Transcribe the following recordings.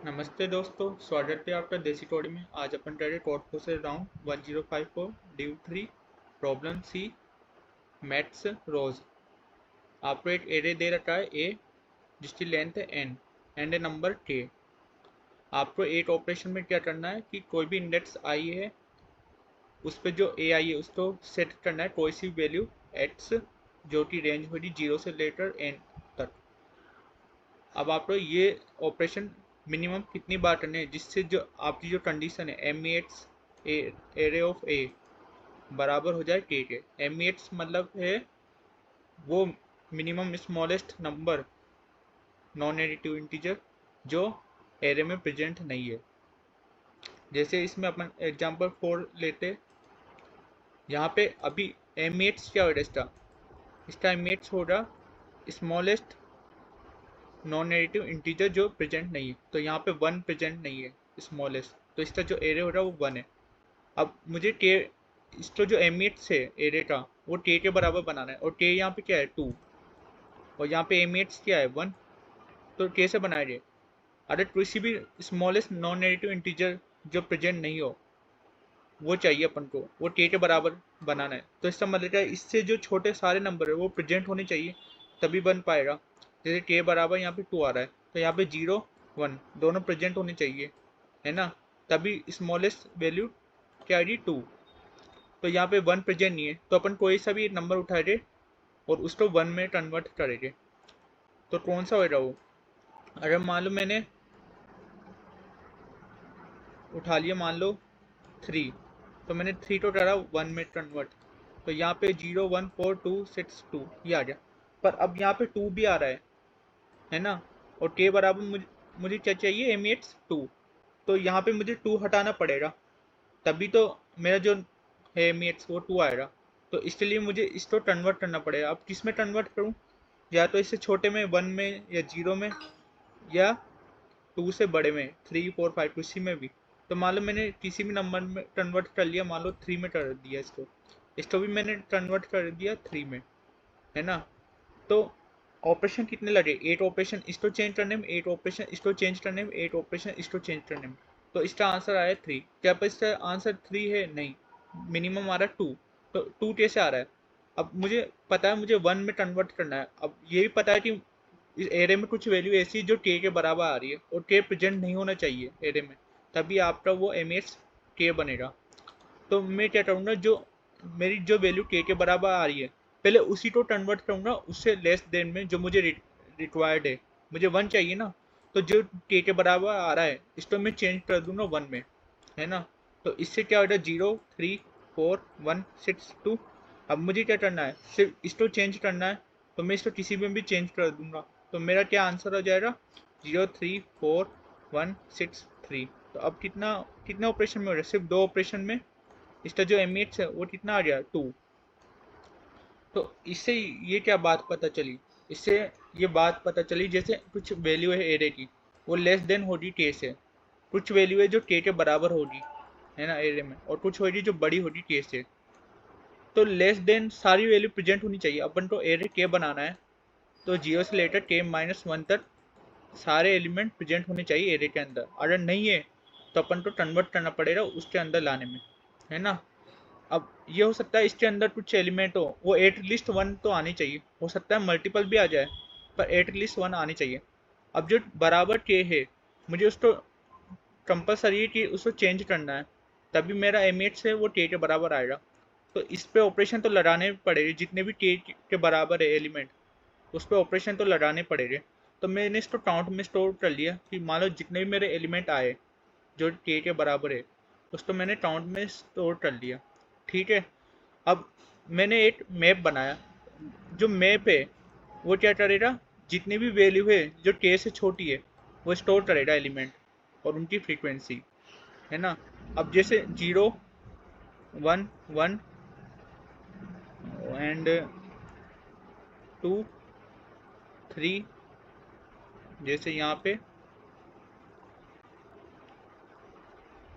नमस्ते दोस्तों, स्वागत है आपका देसी टोड़ी में। आज अपन करेंगे कोड से राउंड 1054 ड्यू 3 प्रॉब्लम सी मैथ्स रोज। आपको एक एरे दे रखा है ए, जिसकी लेंथ है एन एंड ए नंबर के। आपको एक ऑपरेशन में क्या करना है कि कोई भी इंडेक्स आई है उस पर जो ए आई है उसको सेट करना है कोई सी वैल्यू एक्स, जो कि रेंज होगी 0 से लेकर एन तक। अब आपको ये ऑपरेशन मिनिमम कितनी बार करने हैं जिससे जो आपकी जो कंडीशन है M E X array of a बराबर हो जाए के। एम ई एक्स मतलब है वो minimum smallest number non negative integer जो एरे में प्रेजेंट नहीं है। जैसे इसमें अपन एग्जांपल 4 लेते, यहाँ पे अभी एम ई एक्स क्या होगा इसका एम ई एक्स होगा स्मॉलेस्ट नॉन नेगेटिव इंटीजर जो प्रेजेंट नहीं है। तो यहाँ पे 1 प्रेजेंट नहीं है स्मॉलेस्ट, तो इसका जो एरे हो रहा है वो 1 है। अब मुझे टे इसका जो एम एट्स है एरे का वो टे के बराबर बनाना है, और टे यहाँ पे क्या है 2, और यहाँ पे एम एट्स क्या है 1, तो टे से बनाया जाए। अगर किसी भी स्मॉलेस्ट नॉन नेगेटिव इंटीजर जो प्रेजेंट नहीं हो वो चाहिए अपन को, वो टे के बराबर बनाना है। तो इसका मतलब है इससे जो छोटे सारे नंबर है वो प्रेजेंट होने चाहिए, तभी बन पाएगा। जैसे टे बराबर यहाँ पे 2 आ रहा है, तो यहाँ पे 0 1 दोनों प्रेजेंट होने चाहिए, है ना, तभी स्मॉलेस्ट वैल्यू क्या आएगी 2। तो यहाँ पे 1 प्रेजेंट नहीं है, तो अपन कोई सा भी नंबर उठाएंगे और उसको 1 में कन्वर्ट करेंगे। तो कौन सा होगा वो? अगर मान लो मैंने उठा लिया मान लो 3, तो मैंने 3 को करा 1 में कन्वर्ट, तो यहाँ पे 0 1 4 2 6 2 ये आ गया। पर अब यहाँ पे 2 भी आ रहा है ना, और के बराबर मुझे मुझे क्या चाहिए एम एक्स 2। तो यहाँ पे मुझे 2 हटाना पड़ेगा, तभी तो मेरा जो है एम एक्स वो 2 आएगा। तो इसके लिए मुझे इसको कन्वर्ट करना पड़ेगा। अब किस में कन्वर्ट करूँ? या तो इससे छोटे में 1 में, या 0 में, या 2 से बड़े में 3 4 5 किसी में भी। तो मान लो मैंने किसी भी नंबर में कन्वर्ट कर लिया, मान लो 3 में कर दिया इसको, इसको भी मैंने कन्वर्ट कर दिया 3 में, है ना। तो ऑपरेशन कितने लगे? 8 ऑपरेशन इसको चेंज करने में, 8 ऑपरेशन इसको चेंज करने में, 8 ऑपरेशन इसको चेंज करने में। तो इसका आंसर आया 3। क्या पर इसका आंसर 3 है? नहीं, मिनिमम आ रहा है 2। तो 2 कैसे आ रहा है? अब मुझे पता है मुझे 1 में कन्वर्ट करना है। अब ये भी पता है कि इस एरे में कुछ वैल्यू ऐसी जो के बराबर आ रही है, और के प्रेजेंट नहीं होना चाहिए एरे में, तभी आपका वो एम एस के बनेगा। तो मैं क्या करूँगा, जो मेरी जो वैल्यू के बराबर आ रही है पहले उसी को कन्वर्ट करूँगा उससे लेस देन में, जो मुझे रिक्वायर्ड है। मुझे 1 चाहिए ना, तो जो के बराबर आ रहा है इसको मैं चेंज कर दूंगा 1 में, है ना। तो इससे क्या होगा 0 3 4 1 6 2। अब मुझे क्या करना है, सिर्फ इसको चेंज करना है, तो मैं इसको किसी में भी चेंज कर दूंगा। तो मेरा क्या आंसर हो जाएगा 0 3 4 1 6 3। तो अब कितना कितने ऑपरेशन में हो रहा है? सिर्फ 2 ऑपरेशन में इसका जो एम है वो कितना आ गया 2। तो इससे ये क्या बात पता चली? इससे ये बात पता चली जैसे कुछ वैल्यू है एरे की, वो लेस देन होगी के से, कुछ वैल्यू है जो के बराबर होगी, है ना एरे में, और कुछ होगी जो बड़ी होगी के से। तो लेस देन सारी वैल्यू प्रेजेंट होनी चाहिए। अपन को एरे के बनाना है, तो 0 से लेकर के -1 तक सारे एलिमेंट प्रेजेंट होने चाहिए एरे के अंदर। अगर नहीं है तो अपन को कन्वर्ट करना पड़ेगा उसके अंदर लाने में, है ना। अब ये हो सकता है इसके अंदर कुछ एलिमेंट हो, वो एटलीस्ट 1 तो आनी चाहिए। हो सकता है मल्टीपल भी आ जाए, पर एटलीस्ट 1 आनी चाहिए। अब जो बराबर के है, मुझे उसको कंपलसरी है कि उसको चेंज करना है, तभी मेरा एम एच है वो के बराबर आएगा। तो इस पे ऑपरेशन तो लगाने पड़ेगा, जितने भी के बराबर है एलिमेंट उस पर ऑपरेशन तो लगाने पड़ेंगे। तो मैंने इसको काउंट में स्टोर कर लिया कि मान लो जितने भी मेरे एलिमेंट आए जो के बराबर है, उसको मैंने काउंट में स्टोर कर लिया। ठीक है। अब मैंने एक मैप बनाया, जो मैप है वो क्या करेगा, जितनी भी वैल्यू है जो के से छोटी है वो स्टोर करेगा एलिमेंट और उनकी फ्रीक्वेंसी, है ना। अब जैसे 0 1 1 एंड 2 3, जैसे यहाँ पे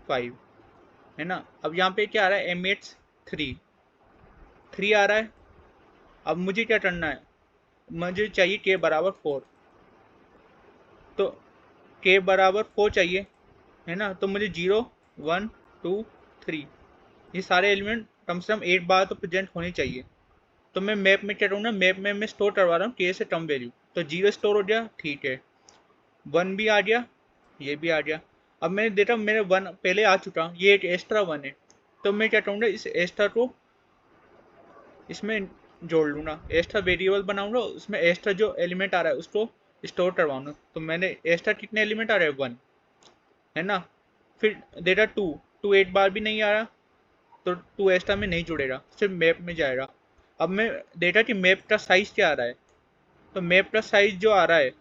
5, है ना। अब यहाँ पे क्या आ रहा है एम एट्स 3 3 आ रहा है। अब मुझे क्या करना है, मुझे चाहिए के बराबर 4। तो के बराबर 4 चाहिए, है ना। तो मुझे 0 1 2 3 ये सारे एलिमेंट कम से कम एक बार तो प्रेजेंट होने चाहिए। तो मैं मैप में क्या करूँगा, मैप में मैं स्टोर करवा रहा हूँ के से टर्म वैल्यू। तो 0 स्टोर हो गया, ठीक है। 1 भी आ गया, ये भी आ गया। अब मैंने देखा मेरे 1 पहले आ चुका, ये एक एक्स्ट्रा 1 है। तो मैं क्या करूँगा, इस एक्स्ट्रा को इसमें जोड़ लूँगा, एक्स्ट्रा वेरिएबल बनाऊंगा, उसमें एक्स्ट्रा जो एलिमेंट आ रहा है उसको स्टोर करवाऊंगा। तो मैंने एक्स्ट्रा कितने एलिमेंट आ रहे हैं, 1, है ना। फिर डेटा 2 2 एक बार भी नहीं आ रहा, तो 2 एक्स्ट्रा में नहीं जुड़ेगा, सिर्फ मैप में जाएगा। अब मैं डेटा कि मैप का साइज क्या आ रहा है, तो मैप का साइज जो आ रहा है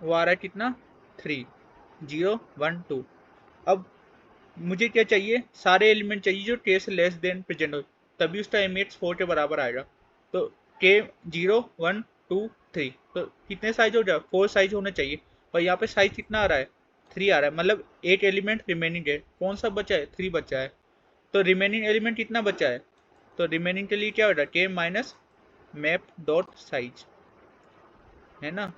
वो आ रहा है कितना, 3 0 1 2। अब मुझे क्या चाहिए, सारे एलिमेंट चाहिए जो के से लेस देन प्रेजेंट हो, तभी उसका एमएक्स 4 के बराबर आएगा। तो के 0 1 2 3, तो कितने साइज हो जाए, 4 साइज होना चाहिए। और यहाँ पे साइज कितना आ रहा है, 3 आ रहा है, मतलब एक एलिमेंट रिमेनिंग है। कौन सा बचा है, 3 बचा है। तो रिमेनिंग एलिमेंट कितना बचा है, तो रिमेनिंग के लिए क्या हो रहा है, के माइनस मैप डॉट साइज, है ना।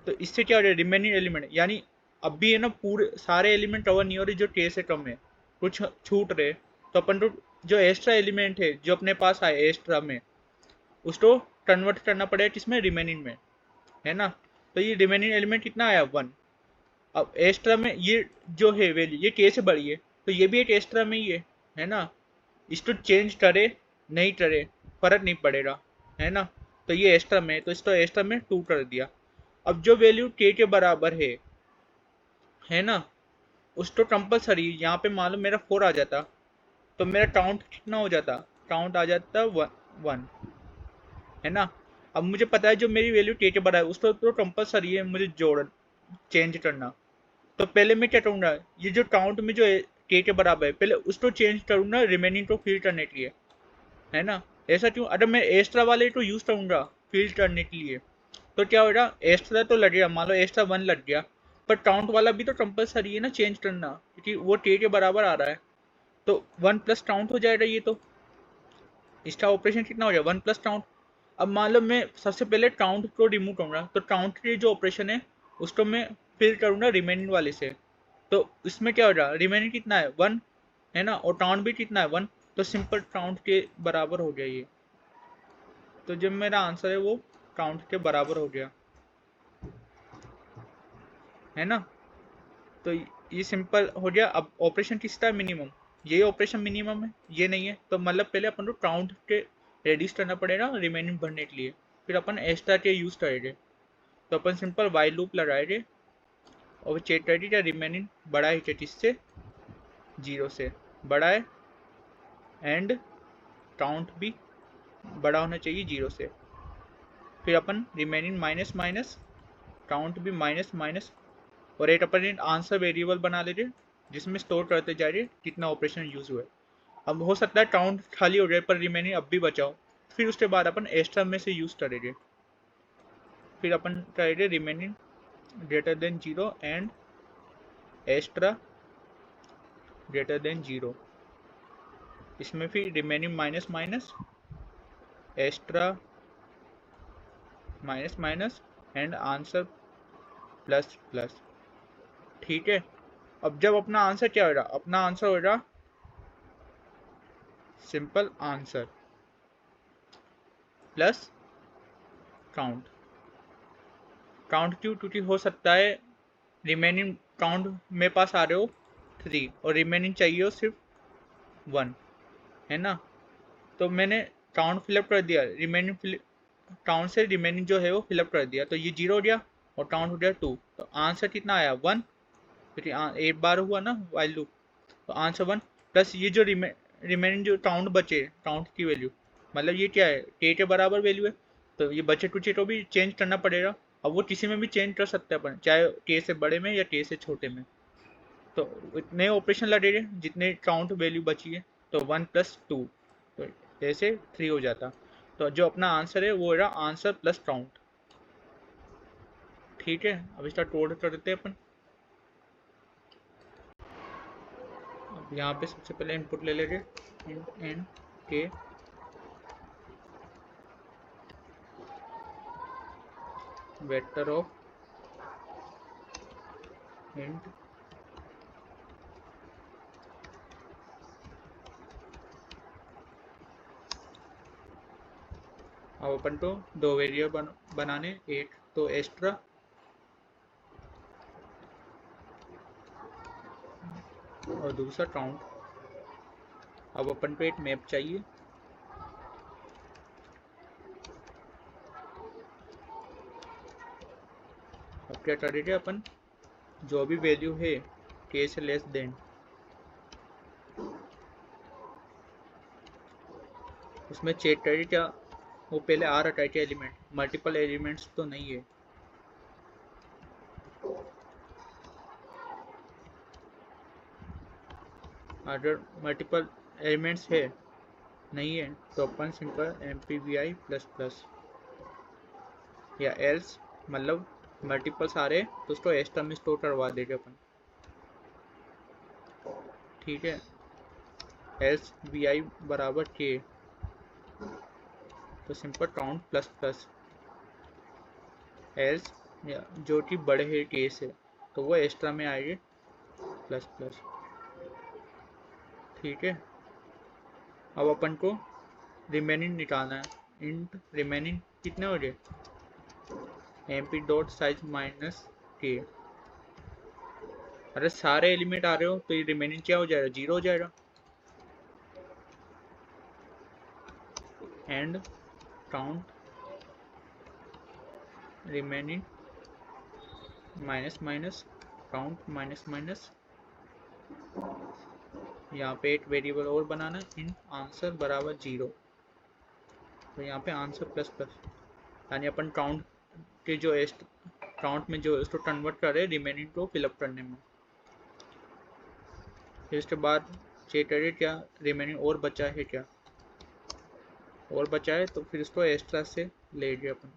तो इससे क्या हो रहा है, रिमेनिंग एलिमेंट, यानी अब भी है ना पूरे सारे एलिमेंट कवर नहीं हो रहे जो के से कम है, कुछ छूट रहे। तो अपन को जो एक्स्ट्रा एलिमेंट है जो अपने पास आए एक्स्ट्रा में, उसको कन्वर्ट करना पड़ेगा किसमें, रिमेनिंग में, है ना। तो ये रिमेनिंग एलिमेंट कितना आया, 1। अब एक्स्ट्रा में ये जो है वैल्यू ये के से बड़ी है, तो ये भी एक एक्स्ट्रा में ही है ना। इसको चेंज करे नहीं करे फर्क नहीं पड़ेगा, है ना। तो ये एक्स्ट्रा में, तो इसको एक्स्ट्रा में 2 कर दिया। अब जो वैल्यू के बराबर है ना, उसको कंपलसरी यहाँ पे मान लो मेरा 4 आ जाता, तो मेरा काउंट कितना हो जाता, काउंट आ जाता 1, है ना। अब मुझे पता है जो मेरी वैल्यू के बराबर है उसको तो कंपलसरी है मुझे जोड़ चेंज करना। तो पहले मैं क्या करूँगा, ये जो काउंट में जो के बराबर है पहले उसको चेंज करूँगा रिमेनिंग को फिल करने के लिए, है ना। ऐसा क्यों, अगर मैं एक्स्ट्रा वाले को यूज करूँगा फिल करने के लिए, तो क्या होगा, एक्स्ट्रा तो लगेगा, मान लो एक्स्ट्रा 1 लग गया, पर काउंट वाला भी तो कंपलसरी है ना चेंज करना, क्योंकि वो के बराबर आ रहा है। तो 1 प्लस काउंट हो जाएगा, ये तो इसका ऑपरेशन कितना हो जाएगा, 1 प्लस काउंट। अब मान लो मैं सबसे पहले काउंट को रिमूव करूँगा, तो काउंट के जो ऑपरेशन है उसको मैं फिल करूँगा रिमेनिंग वाले से। तो इसमें क्या हो रहा है, रिमेनिंग कितना है, 1, है ना, और काउंट भी कितना है, 1। तो सिंपल काउंट के बराबर हो गया ये। तो जब मेरा आंसर है वो काउंट के बराबर हो गया, है ना। तो ये सिंपल हो गया। अब ऑपरेशन किसका है, मिनिमम, ये ऑपरेशन मिनिमम है, ये नहीं है। तो मतलब पहले अपन को काउंट के रेड्यूस करना पड़ेगा रिमेनिंग भरने के लिए, फिर अपन एक्स्ट्रा के यूज करेंगे। तो अपन सिंपल वाइल लूप लगाएंगे और चेक करेंगे क्या रिमेनिंग बड़ा है क्या, किससे, 0 से बड़ा है, एंड काउंट भी बड़ा होना चाहिए 0 से। फिर अपन रिमेनिंग माइनस माइनस, काउंट भी माइनस माइनस, और एक अपन आंसर वेरिएबल बना लेंगे जिसमें स्टोर करते जा रहे कितना ऑपरेशन यूज हुआ है। अब हो सकता है काउंट खाली हो जाए पर रिमेनिंग अब भी बचाओ, फिर उसके बाद अपन एक्स्ट्रा में से यूज करेंगे। फिर अपन करेंगे remaining greater than 0 and extra greater than 0। इसमें फिर remaining minus minus, extra minus minus, and answer plus plus, ठीक है। अब जब अपना आंसर क्या होगा, अपना आंसर होगा simple answer plus count. Count क्यों, क्योंकि हो सकता है रिमेनिंग काउंट मेरे पास आ रहे हो 3 और रिमेनिंग चाहिए हो सिर्फ 1, है ना। तो मैंने काउंट फिलअप कर दिया, रिमेनिंग काउंट से रिमेनिंग जो है वो फिलअप कर दिया, तो ये 0 हो गया और काउंट हो गया 2। तो आंसर कितना आया, 1, क्योंकि एक बार हुआ ना वाइल लूप। तो आंसर 1 प्लस ये जो रिमेनिंग जो काउंट बचे, काउंट की वैल्यू, मतलब ये क्या है, के बराबर वैल्यू है। तो ये बचे कुचे को भी चेंज करना पड़ेगा। अब वो किसी में भी चेंज कर सकते हैं अपन, चाहे के से बड़े में या के से छोटे में। तो इतने ऑपरेशन लगेंगे जितने काउंट वैल्यू बची है। तो 1 प्लस 2, तो ऐसे 3 हो जाता। तो जो अपना आंसर है वो रहा आंसर प्लस काउंट, ठीक है। अब इसका कोड कर देते हैं अपन। अब यहाँ पे सबसे पहले इनपुट ले लेंगे, एन के वेक्टर ऑफ इंट अब अपन को दो वेरिएबल बनाने, एक तो एक्स्ट्रा और दूसरा काउंट। अब अपन को एक मैप चाहिए। अब क्या करेंगे अपन, जो भी वैल्यू है k से लेस देन, उसमें चेक करिए क्या वो पहले आ रहा है क्या एलिमेंट, मल्टीपल एलिमेंट्स तो नहीं है। अगर मल्टीपल एलिमेंट्स है नहीं है तो अपन सिंपल MPVI प्लस प्लस या एल्स, मतलब मल्टीपल सारे तो उसको एक्स्ट्रा में स्टोर करवा देंगे अपन। ठीक है, एल्स VI बराबर k, तो simple count plus plus else जो कि बड़े है k से तो वो एक्स्ट्रा में आएगी प्लस प्लस। ठीक है, अब अपन को रिमेनिंग निकालना है। इंट रिमेनिंग कितने हो गए, MP dot size minus k। अरे सारे एलिमेंट आ रहे हो तो ये रिमेनिंग क्या हो जाएगा, 0 हो जाएगा। And count remaining minus minus count minus minus, यहाँ पे एक वेरिएबल और बनाना, इन आंसर बराबर 0, तो यहाँ पे आंसर प्लस प्लस, यानी अपन काउंट के जो काउंट में जो इसको कन्वर्ट कर रहे हैं रिमेनिंग को फिलअप करने में। फिर इसके बाद चेक करिए क्या रिमेनिंग और बचा है क्या, और बचा है तो फिर इसको एक्स्ट्रा से ले गए अपन।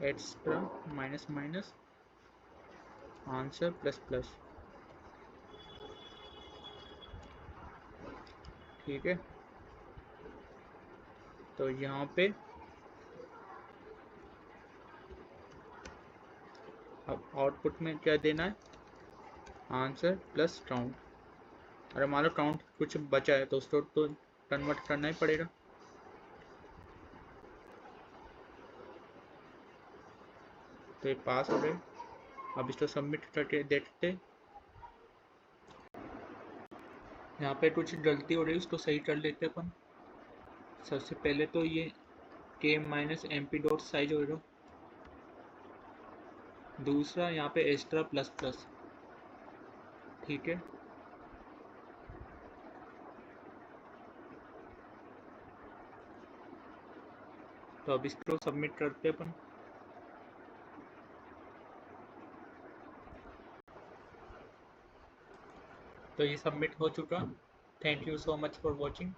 Extra minus minus answer plus plus. ठीक है, तो यहाँ पे अब आउटपुट में क्या देना है, आंसर प्लस काउंट। अरे मान लो काउंट कुछ बचा है तो उसको तो कन्वर्ट करना ही पड़ेगा। तो ये पास हो गए। अब इसको सबमिट करके देखते, यहाँ पे कुछ गलती हो रही है उसको सही कर लेते अपन। सबसे पहले तो ये k minus MP dot size होगा, दूसरा यहाँ पे एक्स्ट्रा प्लस प्लस। ठीक है, तो अब इसको सबमिट करते अपन। तो ये सबमिट हो चुका। Thank you so much for watching.